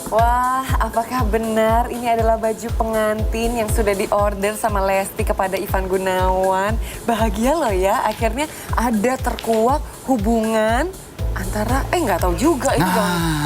Wah, apakah benar ini adalah baju pengantin yang sudah diorder sama Lesti kepada Ivan Gunawan? Bahagia loh ya, akhirnya ada terkuak hubungan antara, nggak tahu juga itu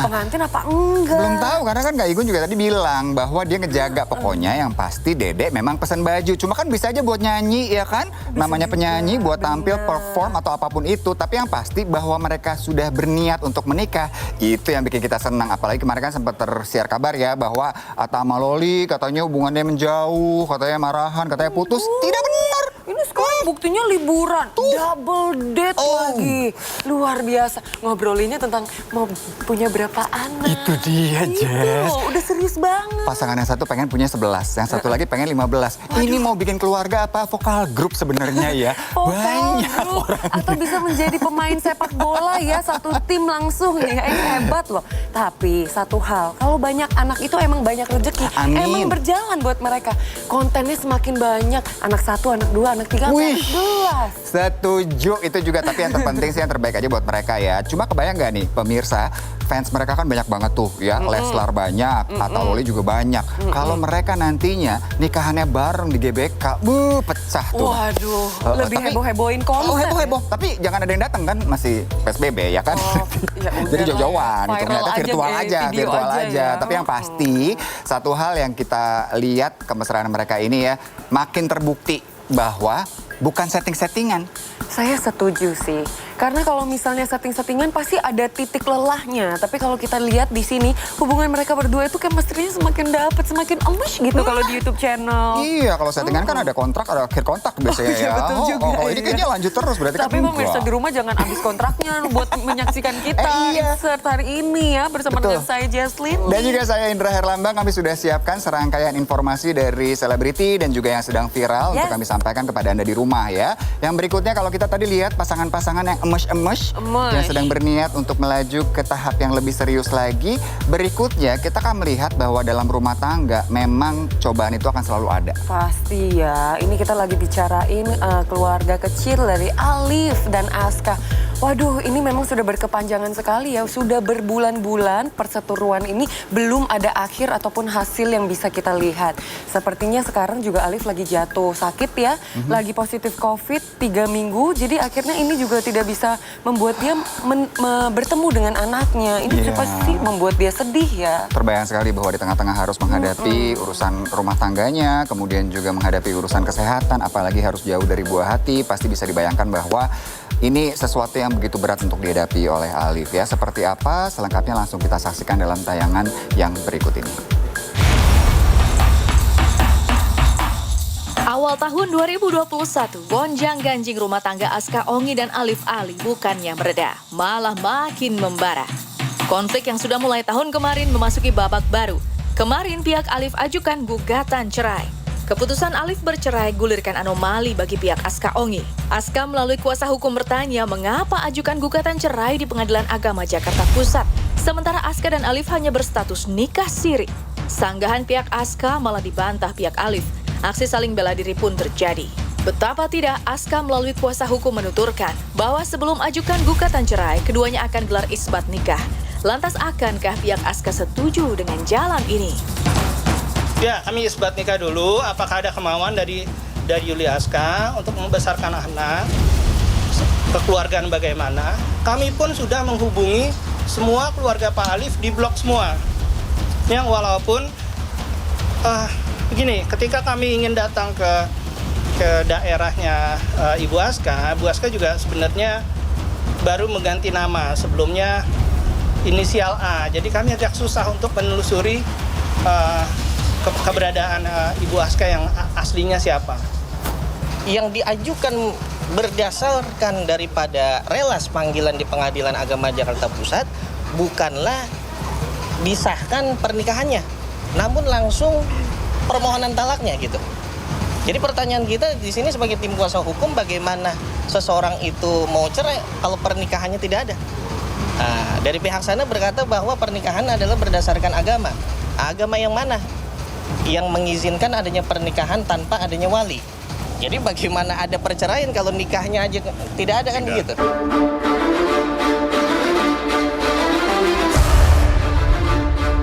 pengantin apa enggak. Belum tahu, karena kan Kak Igun juga tadi bilang bahwa dia ngejaga pokoknya yang pasti Dedek memang pesan baju. Cuma kan bisa aja buat nyanyi ya kan, namanya penyanyi buat tampil, perform atau apapun itu. Tapi yang pasti bahwa mereka sudah berniat untuk menikah, itu yang bikin kita senang. Apalagi kemarin kan sempat tersiar kabar ya bahwa Atta sama Loli katanya hubungannya menjauh, katanya marahan, katanya putus. Tidak benar. Ini sekarang buktinya liburan, double date lagi. Luar biasa. Ngobrolinnya tentang mau punya berapa anak. Itu dia, Jess. Udah serius banget. Pasangan yang satu pengen punya 11, yang satu lagi pengen 15. Ini mau bikin keluarga apa vokal grup sebenarnya ya? Banyak orang. Atau bisa menjadi pemain sepak bola ya, satu tim langsung nih. Hebat loh. Tapi satu hal, kalau banyak anak itu emang banyak rezeki. Amin. Emang berjalan buat mereka. Kontennya semakin banyak. Anak satu, anak dua, anak tiga, anak 11. Setuju itu juga, tapi yang terpenting sih yang terbaik aja buat mereka ya. Cuma kebayang nggak nih pemirsa, fans mereka kan banyak banget tuh ya. Leslar banyak, Atta Loli juga banyak. Kalau mereka nantinya nikahannya bareng di GBK, pecah tuh. Waduh, lebih heboh-hebohin konser. Heboh-heboh, tapi jangan ada yang datang kan, masih PSBB ya kan. Ya jadi jauh-jauhan, itu viral ternyata virtual aja. Ya. Tapi yang pasti, satu hal yang kita lihat kemesraan mereka ini ya, makin terbukti bahwa bukan setting-settingan. Saya setuju sih. Karena kalau misalnya setting-settingan pasti ada titik lelahnya. Tapi kalau kita lihat di sini, hubungan mereka berdua itu chemistry-nya semakin dapet, semakin emes gitu kalau di YouTube channel. Iya, kalau settingan kan ada kontrak, ada akhir kontrak biasanya Iya, ya. betul juga, Ini kayaknya lanjut terus berarti Tapi kan pemirsa di rumah jangan habis kontraknya buat menyaksikan kita insert hari ini ya bersama dengan saya Jesslyn. Dan juga saya Indra Herlambang, kami sudah siapkan serangkaian informasi dari selebriti dan juga yang sedang viral untuk kami sampaikan kepada Anda di rumah ya. Yang berikutnya kalau kita tadi lihat pasangan-pasangan yang emes yang sedang berniat untuk melaju ke tahap yang lebih serius lagi. Berikutnya kita akan melihat bahwa dalam rumah tangga memang cobaan itu akan selalu ada. Pasti ya, ini kita lagi bicarain keluarga kecil dari Alif dan Aska. Waduh, ini memang sudah berkepanjangan sekali ya. Sudah berbulan-bulan perseteruan ini belum ada akhir ataupun hasil yang bisa kita lihat. Sepertinya sekarang juga Alif lagi jatuh sakit ya. Lagi positif COVID 3 minggu. Jadi akhirnya ini juga tidak bisa membuat dia bertemu dengan anaknya. Ini pasti membuat dia sedih ya. Terbayang sekali bahwa di tengah-tengah harus menghadapi urusan rumah tangganya, kemudian juga menghadapi urusan kesehatan, apalagi harus jauh dari buah hati. Pasti bisa dibayangkan bahwa ini sesuatu yang begitu berat untuk dihadapi oleh Alif ya. Seperti apa? Selengkapnya langsung kita saksikan dalam tayangan yang berikut ini. Awal tahun 2021, gonjang-ganjing rumah tangga Aska Ongi dan Alif Ali bukannya mereda, malah makin membara. Konflik yang sudah mulai tahun kemarin memasuki babak baru. Kemarin pihak Alif ajukan gugatan cerai. Keputusan Alif bercerai gulirkan anomali bagi pihak Aska Ongi. Aska melalui kuasa hukum bertanya mengapa ajukan gugatan cerai di Pengadilan Agama Jakarta Pusat. Sementara Aska dan Alif hanya berstatus nikah siri. Sanggahan pihak Aska malah dibantah pihak Alif. Aksi saling bela diri pun terjadi. Betapa tidak, Aska melalui kuasa hukum menuturkan bahwa sebelum ajukan gugatan cerai, keduanya akan gelar isbat nikah. Lantas akankah pihak Aska setuju dengan jalan ini? Ya, kami isbat nikah dulu. Apakah ada kemauan dari Yuli Aska untuk membesarkan anak, kekeluargaan bagaimana? Kami pun sudah menghubungi semua keluarga Pak Alif di blok semua. Yang walaupun begini, ketika kami ingin datang ke daerahnya Ibu Aska juga sebenarnya baru mengganti nama. Sebelumnya inisial A. Jadi kami agak susah untuk menelusuri keberadaan Ibu Aska yang aslinya siapa. Yang diajukan berdasarkan daripada relas panggilan di Pengadilan Agama Jakarta Pusat bukanlah disahkan pernikahannya, namun langsung permohonan talaknya gitu. Jadi pertanyaan kita di sini sebagai tim kuasa hukum, bagaimana seseorang itu mau cerai kalau pernikahannya tidak ada? Nah, dari pihak sana berkata bahwa pernikahan adalah berdasarkan agama. Agama yang mana? Yang mengizinkan adanya pernikahan tanpa adanya wali. Jadi bagaimana ada perceraian kalau nikahnya aja tidak ada kan begitu?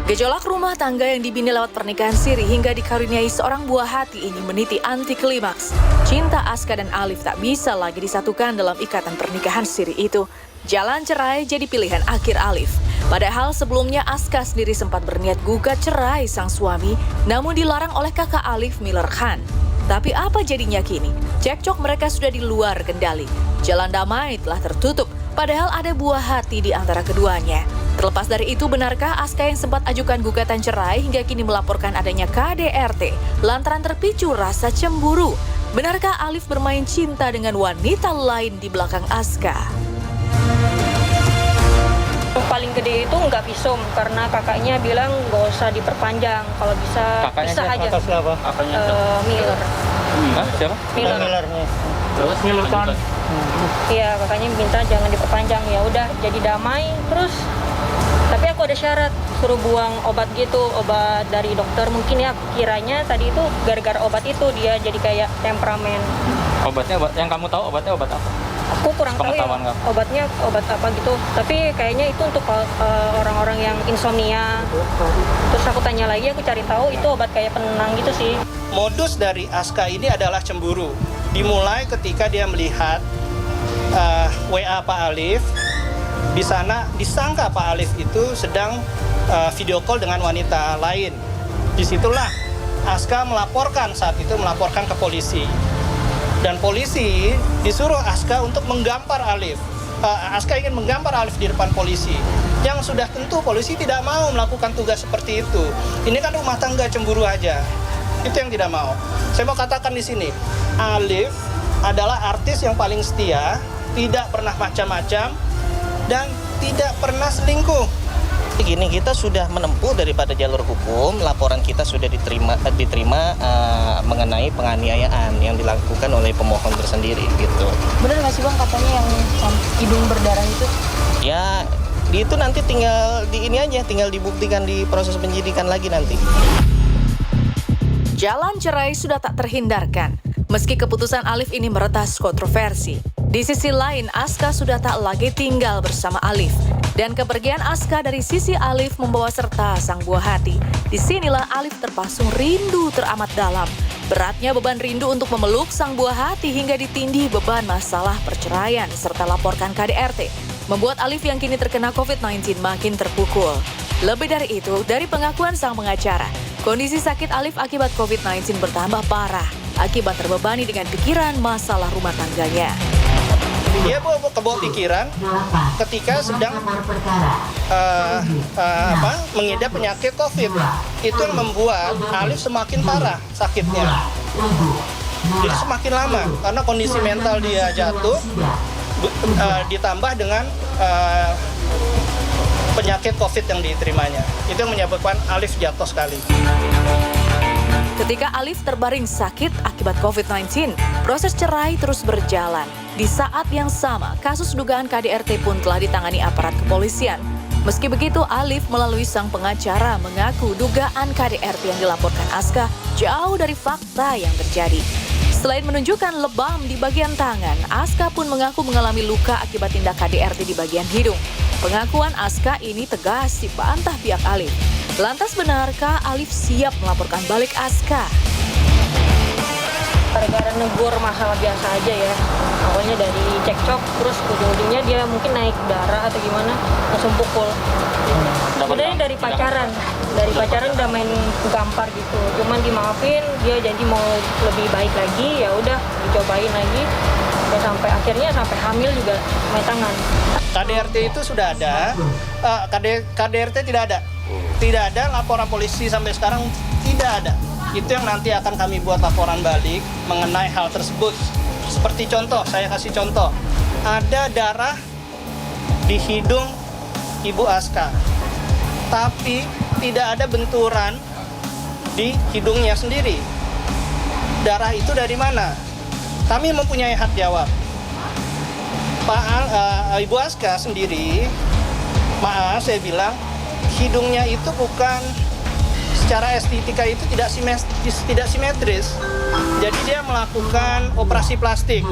Gejolak rumah tangga yang dibina lewat pernikahan siri hingga dikaruniai seorang buah hati ini meniti anti klimaks. Cinta Aska dan Alif tak bisa lagi disatukan dalam ikatan pernikahan siri itu. Jalan cerai jadi pilihan akhir Alif. Padahal sebelumnya Aska sendiri sempat berniat gugat cerai sang suami, namun dilarang oleh kakak Alif, Miller Khan. Tapi apa jadinya kini? Cekcok mereka sudah di luar kendali. Jalan damai telah tertutup, padahal ada buah hati di antara keduanya. Terlepas dari itu, benarkah Aska yang sempat ajukan gugatan cerai hingga kini melaporkan adanya KDRT lantaran terpicu rasa cemburu? Benarkah Alif bermain cinta dengan wanita lain di belakang Aska? Yang paling gede itu nggak visum karena kakaknya bilang nggak usah diperpanjang, kalau bisa pisah aja. Kakak siapa? Miller. Siapa? Miller. Terus Miller kan? Iya, kakaknya minta jangan diperpanjang, ya udah jadi damai terus. Tapi aku ada syarat, suruh buang obat gitu, obat dari dokter. Mungkin ya kiranya tadi itu gara-gara obat itu dia jadi kayak temperamen. Obatnya yang kamu tahu obatnya obat apa? Aku kurang tahu ya obatnya obat apa gitu. Tapi kayaknya itu untuk orang-orang yang insomnia. Terus aku tanya lagi, aku cari tahu itu obat kayak penenang gitu sih. Modus dari Aska ini adalah cemburu. Dimulai ketika dia melihat WA Pak Alif. Di sana disangka Pak Alif itu sedang video call dengan wanita lain. Disitulah Aska melaporkan ke polisi. Dan polisi disuruh Aska untuk menggampar Alif. Aska ingin menggampar Alif di depan polisi. Yang sudah tentu polisi tidak mau melakukan tugas seperti itu. Ini kan rumah tangga cemburu aja. Itu yang tidak mau. Saya mau katakan di sini, Alif adalah artis yang paling setia, tidak pernah macam-macam, dan tidak pernah selingkuh. Gini, kita sudah menempuh daripada jalur hukum, laporan kita sudah diterima mengenai penganiayaan yang dilakukan oleh pemohon tersendiri gitu. Bener nggak sih Bang katanya yang hidung berdarah itu? Ya, itu nanti tinggal dibuktikan di proses penyidikan lagi nanti. Jalan cerai sudah tak terhindarkan. Meski keputusan Alif ini meretas kontroversi, di sisi lain Aska sudah tak lagi tinggal bersama Alif. Dan kepergian Aska dari sisi Alif membawa serta sang buah hati. Disinilah Alif terpasung rindu teramat dalam. Beratnya beban rindu untuk memeluk sang buah hati hingga ditindih beban masalah perceraian serta laporkan KDRT. Membuat Alif yang kini terkena COVID-19 makin terpukul. Lebih dari itu, dari pengakuan sang pengacara, kondisi sakit Alif akibat COVID-19 bertambah parah akibat terbebani dengan pikiran masalah rumah tangganya. Dia kebawa pikiran ketika sedang mengidap penyakit COVID. Itu yang membuat Alif semakin parah sakitnya. Jadi semakin lama karena kondisi mental dia jatuh, ditambah dengan penyakit COVID yang diterimanya. Itu yang menyebabkan Alif jatuh sekali. Ketika Alif terbaring sakit akibat COVID-19, proses cerai terus berjalan. Di saat yang sama, kasus dugaan KDRT pun telah ditangani aparat kepolisian. Meski begitu, Alif melalui sang pengacara mengaku dugaan KDRT yang dilaporkan Aska jauh dari fakta yang terjadi. Selain menunjukkan lebam di bagian tangan, Aska pun mengaku mengalami luka akibat tindak KDRT di bagian hidung. Pengakuan Aska ini tegas dibantah pihak Alif. Lantas benarkah Alif siap melaporkan balik Aska? Gara-gara negur masalah biasa aja ya. Awalnya dari cekcok, terus ujung-ujungnya dia mungkin naik darah atau gimana, langsung pukul. Sebenarnya dari pacaran udah main gampar gitu. Cuman dimaafin, dia jadi mau lebih baik lagi, ya udah dicobain lagi. Dan sampai akhirnya sampai hamil juga main tangan. KDRT itu sudah ada, KDRT tidak ada. Tidak ada laporan polisi sampai sekarang, tidak ada. Itu yang nanti akan kami buat laporan balik mengenai hal tersebut. Seperti contoh, saya kasih contoh. Ada darah di hidung Ibu Aska, tapi tidak ada benturan di hidungnya sendiri. Darah itu dari mana? Kami mempunyai hak jawab. Ibu Aska sendiri, maaf saya bilang, hidungnya itu bukan secara estetika itu tidak simetris. Jadi dia melakukan operasi plastik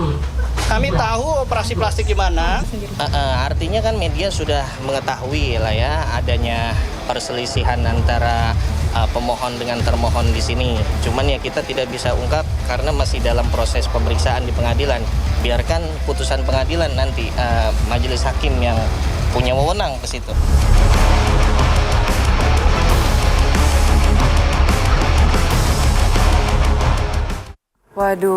Kami tahu operasi plastik gimana. Artinya kan media sudah mengetahui lah ya adanya perselisihan antara pemohon dengan termohon di sini. Cuman ya kita tidak bisa ungkap karena masih dalam proses pemeriksaan di pengadilan. Biarkan putusan pengadilan nanti majelis hakim yang punya wewenang ke situ. Waduh.